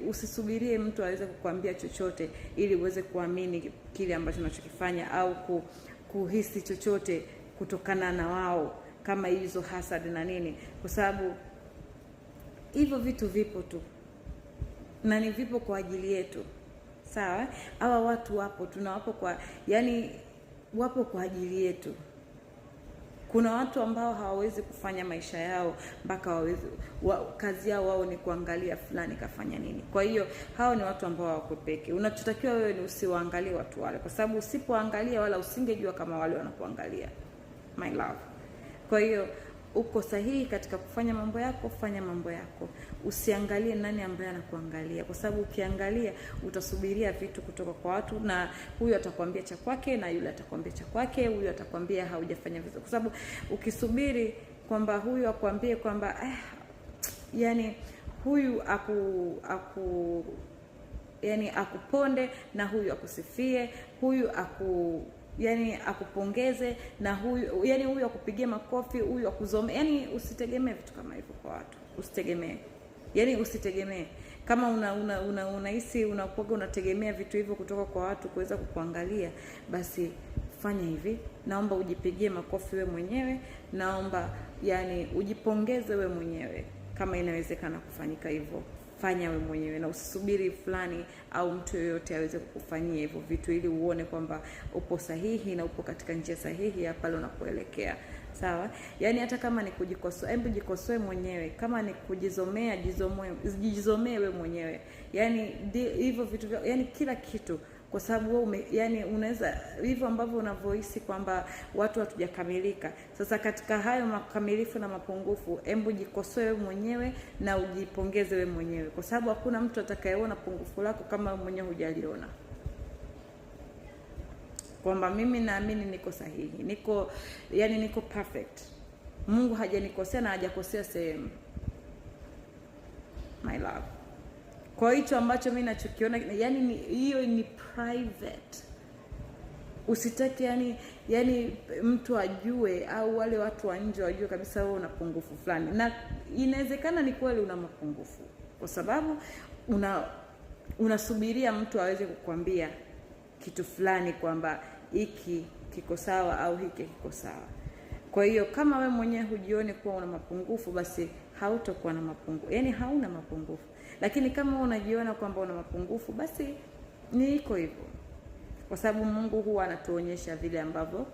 usisubirie mtu aweze kukwambia chochote ili uweze kuamini kile ambacho unachokifanya au kuhisi chochote kutokana na wao, kama hizo hasad na nini, kwa sababu hivyo vitu vipo tu na ni vipo kwa ajili yetu. Sawa, hawa watu wapo, tunawapo wapo kwa ajili yetu. Kuna watu ambao hawawezi kufanya maisha yao mpaka kazi yao wao ni kuangalia fulani kafanya nini. Kwa hiyo hao ni watu ambao wako peke. Unachotakiwa wewe ni usiwaangalie watu wale, kwa sababu usipoangalia wala usingejua kama wale wanakuangalia, my love. Kwa hiyo uko sahihi katika kufanya mambo yako, fanya mambo yako. Usiangalie nani ambaye anakuangalia, kwa sababu ukiangalia utasubiria vitu kutoka kwa watu, na huyu atakwambia cha kwake na yule atakwambia cha kwake, huyu atakwambia haujafanya vizuri. Kwa sababu ukisubiri kwamba huyu akwambie kwamba yani huyu akuponde na huyu akusifie, huyu akupongeze na huyu akupigie makofi, huyu akuzome, usitegemee vitu kama hivyo kwa watu. Usitegemee. Kama unahisi unakuwa unategemea vitu hivyo kutoka kwa watu kuweza kukuangalia, basi fanya hivi. Naomba ujipigie makofi we mwenyewe, naomba ujipongeze we mwenyewe. Kama inawezekana kufanyika hivyo, fanya we mwenyewe, na usisubiri fulani au mtu yoyote aweze kukufanyia hivyo vitu ili uone kwamba upo sahihi na upo katika njia sahihi ya pale unapoelekea. Sawa? Hata kama ni kujikosoa, hebu jikosoe mwenyewe. Kama ni kujizomea, jizomee we mwenyewe. Hivyo vitu kila kitu, kwa sababu wewe unaweza hivyo ambavyo unavyohisi kwamba watu hatujakamilika. Sasa katika hayo makamilifu na mapungufu, hebu jikosoe wewe mwenyewe na ujipongeze wewe mwenyewe, kwa sababu hakuna mtu atakayeona pungufu lako kama wewe mwenyewe hujaliona. Kwamba mimi naamini niko sahihi, niko perfect. Mungu hajanikosea na hajakosea sehemu, my love. Kwa hicho ambacho mimi nachokiona, hiyo ni private. Usitaki mtu ajue, au wale watu wa nje wajue kabisa wewe una pungufu fulani. Na inawezekana ni kweli una mapungufu, kwa sababu unasubiria mtu aweze kukwambia kitu fulani kwamba hiki kiko sawa au hiki kiko sawa. Kwa hiyo kama we mwenyewe hujione kuwa una mapungufu, basi hautakuwa na mapungufu. Hauna mapungufu. Lakini kama unajiona kwamba una mapungufu, basi ni iko hivyo. Kwa sababu Mungu huwa anatuonyesha vile ambavyo,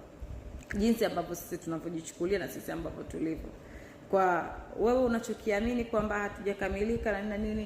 jinsi ambavyo sisi tunavyojichukulia na sisi ambavyo tulivyo. Kwa wewe unachokiamini kwamba hatujakamilika na nini,